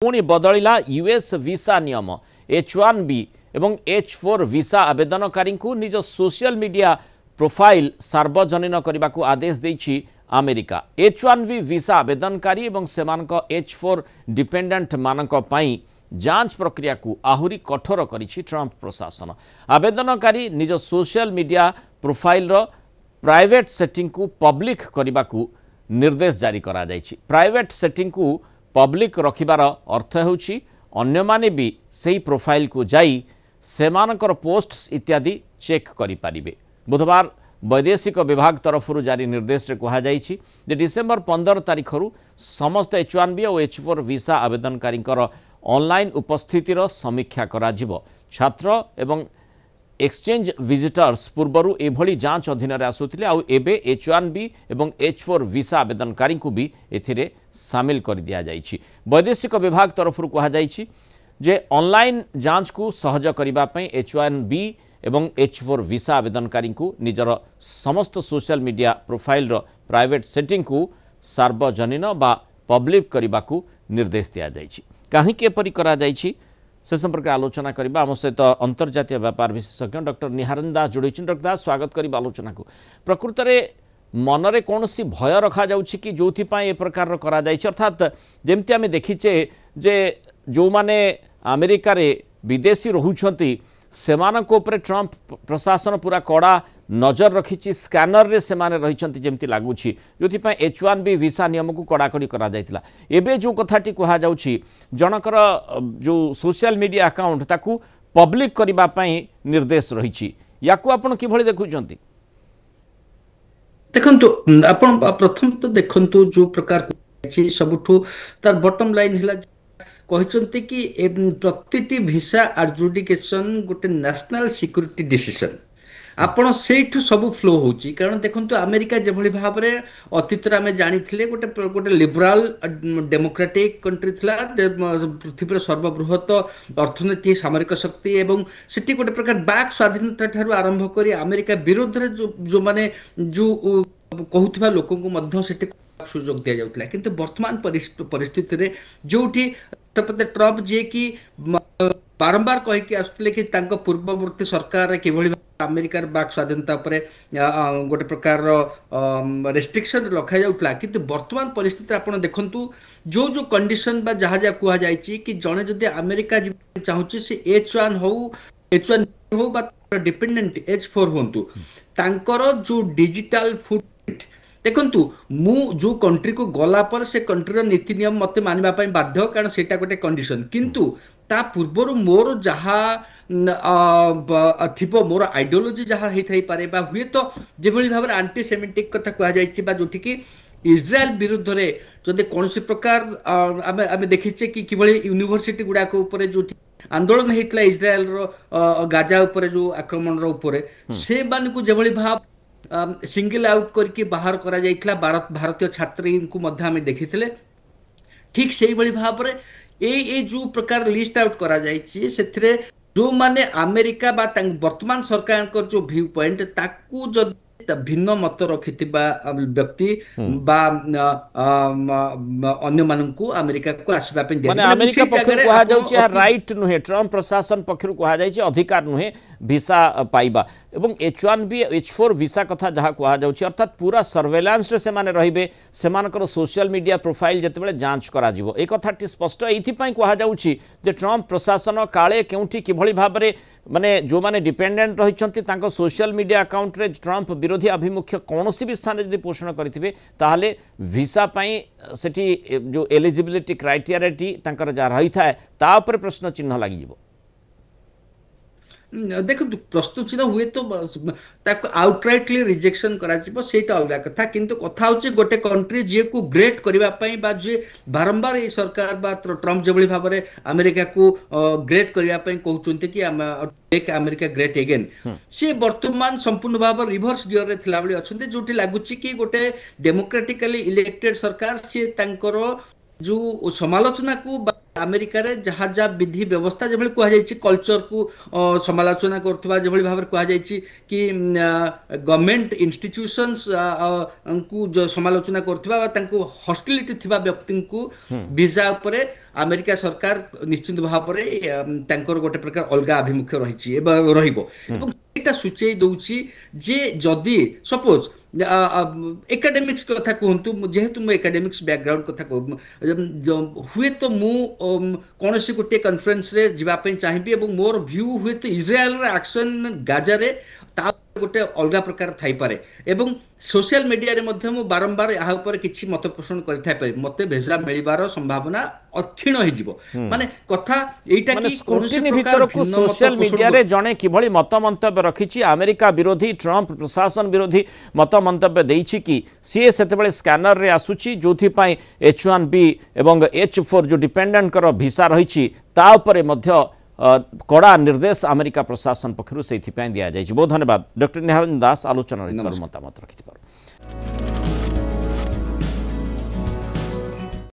पुणी बदलिला US visa नियम H1B एवं H4 वीसा आवेदनकारी को निज सोशल मीडिया प्रोफाइल सार्वजनीन करने को आदेश देछि अमेरिका। H1B वीसा आवेदनकारी एवं सेमानक H4 डिपेंडेंट मानक पई जांच प्रक्रिया को आहुरी कठोर करिछि ट्रंप प्रशासन। आवेदनकारी निज सोशल मीडिया प्रोफाइल रो प्राइवेट सेटिंग को पब्लिक करने को निर्देश जारी करा जाइछि। प्राइवेट सेटिंग को पब्लिक रखिबार अर्थ होछि अन्य माने भी सही प्रोफाइल को जाई सेमानकर पोस्ट्स इत्यादि चेक करि पारिबे। बुधवार वैदेशिक विभाग तरफ जारी निर्देश कहा जाइछि जे डिसेंबर 15 तारिखरु समस्त H1B और H4 वीसा आवेदनकारी ऑनलाइन उपस्थितिर समीक्षा करा जिवो। छात्र एवं एक्सचेंज विजिटर्स पूर्वरु एभली जांच अधीन आसुथिले आउ एबे H1B एवं H4 वीसा आवेदनकारी को भी एथिरे सामिल कर दिया जाइछि। वैदेशिक विभाग तरफ कहा जाइछि जे ऑनलाइन जांच को सहज करिबा पई H1B एवं H4 वीसा आवेदनकारी को निजर समस्त सोशल मीडिया प्रोफाइल रो प्राइवेट सेटिंग को सार्वजनीन बा पब्लिक करिबा को निर्देश दिया जाइछि। काहे के परि करा जाइछि से संपर्क आलोचना करबा आम सहित अंतर्जातीय व्यापार विशेषज्ञ डॉक्टर निहारन दास जोड़ी। डॉक्टर दास स्वागत करबा आलोचना को। प्रकृत में मनरे कौन सी भय रखा जाउछि कि जो ए प्रकार करा जाइछि, अर्थात जेमती आमे देखिचे जे जो माने अमेरिका रे विदेशी रहुछंती सेमानक उपरे ट्रंप प्रशासन पूरा कड़ा नजर रखिछि। स्कैनर रे सेमाने रहिछंती जेमती लागुछि जोथि पय H1B वीसा नियम को कड़ाकड़ी करा जायतिला। एबे जो कथाटी कहा जाउछि जनकर जो सोशल मीडिया अकाउंट ताकू पब्लिक करिबा पय निर्देश रहिछि, याकू आपण किभଳି देखुछंती? देखंतु आपण प्रथम तो देखंतु जो प्रकार सबुठू तार बॉटम लाइन हिला कहते कि प्रति भिसा एडजुडिकेशन गोटे नेशनल सिक्योरिटी डिसीजन आपण सेठू सब फ्लो होची। कारण देखंतु अमेरिका जेभली भाव में अतीत आम जानी गोटे गोटे लिबराल डेमोक्रेटिक कंट्री थिला, पृथ्वी सर्वबृहत अर्थनीति सामरिक शक्ति एवं सिटी गोटे प्रकार बाक स्वाधीनता ठारू आरंभ करी अमेरिका विरोध रे जो माने जो कहूथिबा लोकन को मध्य सेठी सुजोग दिया जाउतला। किंतु वर्तमान परिस्थिति रे जोठी राष्ट्रपति ट्रंप जे कि बारंबार कहिके आसुतले कि तांको पूर्ववर्ती सरकार किभली अमेरिकार बाक स्वाधीनता उपरे गोटे प्रकार रेस्ट्रिक्शन रखा जाउतला। किंतु वर्तमान परिस्थिति आपण देखंतु जो जो कंडीशन बा जहा जा कुहा जायछि कि जणे जदि अमेरिका चाहूछि से H1 हो H1 हो बा डिपेंडेंट H4 होंतु तांकर जो डिजिटल फुटप्रिंट देखंतु मु जो कंट्री को गला पर से कंट्री नीति नियम मते मानिबा पई बाध्य, कारण सेटा गोटे कंडीशन। किंतु ता पूर्वर मोर जहा थिबो मोर आइडियोलॉजी जहा हेइ थाई पारे बा हुए तो जेभली भाबरे एंटी सेमिटिक कथा कहा जायछि बा जोथि कि इज्राएल विरुद्ध रे जदि कोनसी प्रकार आमे देखिछे कि किभली यूनिवर्सिटी गुडा को ऊपर जो आंदोलन हेतला इज्राएल रो गाजा ऊपर जो आक्रमण रो ऊपर से मान को जेभली भाव सिंगल आउट करके बाहर करा जाइतला भारतीय छात्री को मध्य आमे देखिथिले। ठीक सेही भली भाव रे ए जो प्रकार लिस्ट आउट करा जाइछि सेथिरे जो माने अमेरिका बा वर्तमान सरकार को जो व्यू पॉइंट ताकू जो भिन्न मत रखिथिबा व्यक्ति बा अन्य माननकु अमेरिका को आसीबा पे माने अमेरिका पक्षरु कहा जाउछि राइट नुहे, ट्रंप प्रशासन पक्षरु कहा जाइछि अधिकार नुहे वीसा पाइबा एवं H1B H4 वीसा कथा जहा कहा जाउछि, अर्थात पूरा सर्वेलांस रे सेमाने रहिबे, सेमानकर सोशल मीडिया प्रोफाइल जतेबेले जांच करा जिवो। ए कथाटी स्पष्ट एथि पई कहा जाउछि जे ट्रंप प्रशासन काळे केउठी किभଳି भाबरे माने जो माने डिपेंडेंट रहिछंती तांको सोशल मीडिया अकाउंट रे ट्रंप विरोधी अभिमुख्य कोनोसी भी स्थान जदि पोषण करथिबे ताहाले वीसा पई सेठी जो एलिजिबिलिटी क्राइटेरियाटी तांकर जा रही थाए ता ऊपर प्रश्न चिन्ह लागि जिवो। देखो प्रश्न चिन्ह हुए तो ताको आउटराइटली रिजेक्शन करा जिवो सेटा अलग कथा। किंतु कथा होची गोटे कंट्री जे को ग्रेट करबा पई बा जे बारंबार ए सरकार बा ट्रंप जेभली भाबरे अमेरिका को ग्रेट करबा पई कहउचंती कि मेक अमेरिका ग्रेट अगेन, से वर्तमान संपूर्ण भाव रिवर्स गियर रे थिला बली अछंती जोटी लागुची कि गोटे डेमोक्रेटिकली इलेक्टेड सरकार से तांकर जो समालोचना को अमेरिका रे जहाँ जहाँ विधि व्यवस्था जो कहुई कल्चर को समालोचना करथबा जो भाव कहुई कि गवर्नमेंट इंस्टीट्यूशंस को जो समालोचना करथबा हॉस्टिलिटी थिबा व्यक्ति को वीजा उपरे अमेरिका सरकार निश्चित भाव में गोटे प्रकार अलग आभिमुख्य रही सूचई दौची जे जदि सपोज एकाडेमिक्स कथा कहतु जेहेतु मु एकाडेमिक्स बैकग्राउंड कथा हुए तो मु कौन सी गोटे कॉन्फ्रेंस रे जीवाई चाहिए और मोर व्यू हुए तो इज्राएल एक्शन गाजा रे गोटे अलग प्रकार थाई पारे एवं सोशल मीडिया रे मध्य मु बारंबार यहाँ ऊपर किछि मत पोषण करि मते भेजा मिलिबार संभावना अक्षीण हो जिवो माने कथा एटा कि स्क्रूटिनी भीतर को सोशल मीडिया रे जणे किभली मत मंतव्य रखिछि अमेरिका विरोधी ट्रंप प्रशासन विरोधी मत मंतव्य देइछि कि सी सेतेबेले स्कैनर रे आसुछि जोथि पई H1B एवं H4 जो डिपेंडेंट कर वीसा रहिछि ता उपरे मध्य कड़ा निर्देश अमेरिका प्रशासन पक्षर से दि जाए। बहुत धन्यवाद डॉक्टर निहारंजन दास आलोचना मतामत रखि।